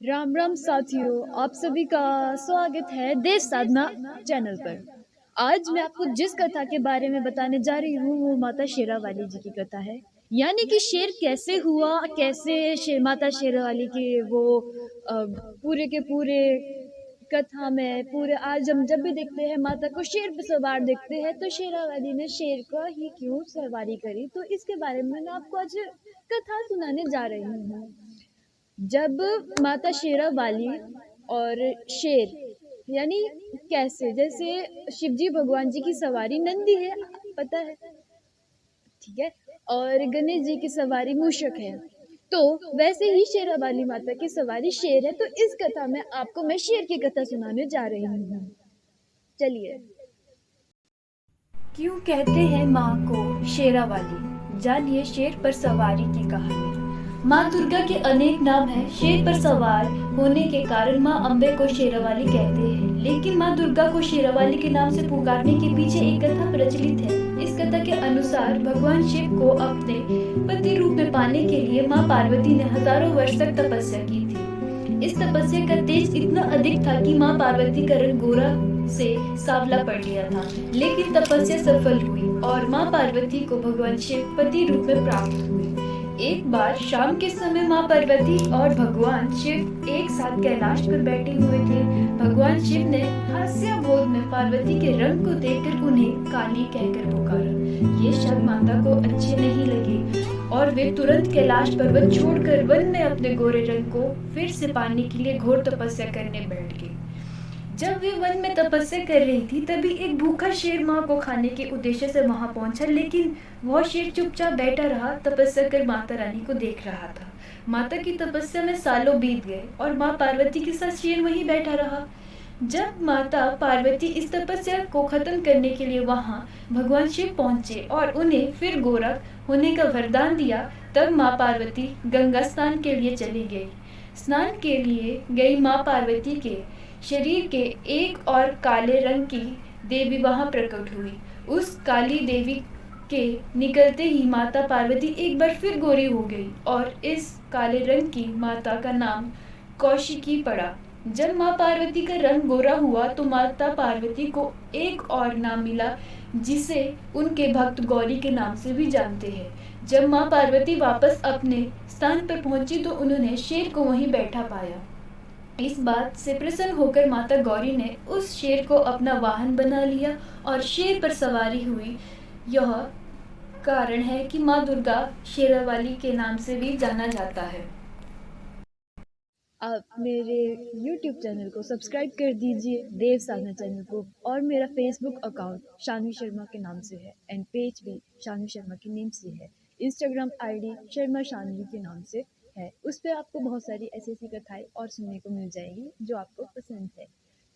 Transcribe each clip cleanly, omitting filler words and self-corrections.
राम राम साथियों, आप सभी का स्वागत है देव साधना चैनल पर। आज मैं आपको जिस कथा के बारे में बताने जा रही हूँ वो माता शेरावाली जी की कथा है। यानी कि शेर कैसे हुआ, कैसे माता शेरावाली के वो पूरे के पूरे कथा में पूरे आज हम जब भी देखते हैं माता को शेर पे सवार देखते हैं तो शेरावाली ने शेर को ही क्यों सवारी करी, तो इसके बारे में मैं आपको आज कथा सुनाने जा रही हूँ। जब माता शेरावाली और शेर यानी कैसे, जैसे शिवजी भगवान जी की सवारी नंदी है, पता है, ठीक है, और गणेश जी की सवारी मूषक है, तो वैसे ही शेरावाली माता की सवारी शेर है। तो इस कथा में आपको मैं शेर की कथा सुनाने जा रही हूँ। चलिए। क्यों कहते हैं माँ को शेरावाली, जानिए शेर पर सवारी की कहानी। माँ दुर्गा के अनेक नाम हैं। शेर पर सवार होने के कारण माँ अम्बे को शेरावाली कहते हैं, लेकिन माँ दुर्गा को शेरावाली के नाम से पुकारने के पीछे एक कथा प्रचलित है। इस कथा के अनुसार भगवान शिव को अपने पति रूप में पाने के लिए माँ पार्वती ने हजारों वर्ष तक तपस्या की थी। इस तपस्या का तेज इतना अधिक था कि माँ पार्वती का रंग गोरा से सांवला पड़ गया था, लेकिन तपस्या सफल हुई और माँ पार्वती को भगवान शिव पति रूप में प्राप्त हुए। एक बार शाम के समय माँ पार्वती और भगवान शिव एक साथ कैलाश पर बैठे हुए थे। भगवान शिव ने हास्याबोध में पार्वती के रंग को देखकर उन्हें काली कहकर पुकारा। ये शब्द माता को अच्छे नहीं लगे और वे तुरंत कैलाश पर्वत छोड़कर वन में अपने गोरे रंग को फिर से पाने के लिए घोर तपस्या करने बैठ गए। जब वे वन में तपस्या कर रही थी तभी एक भूखा शेर माँ को खाने के उद्देश्य से वहां पहुंचा, लेकिन वह शेर चुपचाप बैठा रहा, तपस्या कर माता रानी को देख रहा था। माता की तपस्या में सालों बीत गए और माँ पार्वती के साथ शेर वहीं बैठा रहा। जब माता पार्वती इस तपस्या को खत्म करने के लिए वहां भगवान शिव पहुंचे और उन्हें फिर गोरख होने का वरदान दिया, तब माँ पार्वती गंगा स्नान के लिए चली गई। स्नान के लिए गई माँ पार्वती के शरीर के एक और काले रंग की देवी वहां प्रकट हुई। उस काली देवी के निकलते ही माता पार्वती एक बार फिर गोरी हो गई और इस काले रंग की माता का नाम कौशिकी पड़ा। जब माँ पार्वती का रंग गोरा हुआ तो माता पार्वती को एक और नाम मिला, जिसे उनके भक्त गौरी के नाम से भी जानते हैं। जब माँ पार्वती वापस अपने स्थान पर पहुंची तो उन्होंने शेर को वहीं बैठा पाया। इस बात से प्रसन्न होकर माता गौरी ने उस शेर को अपना वाहन बना लिया और शेर पर सवारी हुई। यह कारण है कि माँ दुर्गा शेरावाली के नाम से भी जाना जाता है। आप मेरे YouTube चैनल को सब्सक्राइब कर दीजिए, देव साधना चैनल को, और मेरा Facebook अकाउंट शानवी शर्मा के नाम से है एंड पेज भी शानवी शर्मा के नेम से है। इंस्टाग्राम आईडी शर्मा शानवी के नाम से है। उस पर आपको बहुत सारी ऐसी ऐसी कथाएं और सुनने को मिल जाएगी जो आपको पसंद है।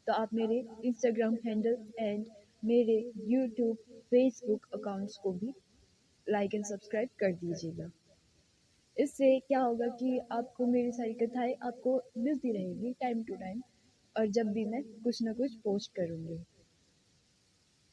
तो आप मेरे इंस्टाग्राम हैंडल एंड मेरे YouTube फेसबुक अकाउंट्स को भी लाइक एंड सब्सक्राइब कर दीजिएगा। इससे क्या होगा कि आपको मेरी सारी कथाएं आपको मिलती रहेगी टाइम टू टाइम, और जब भी मैं कुछ ना कुछ पोस्ट करूँगी।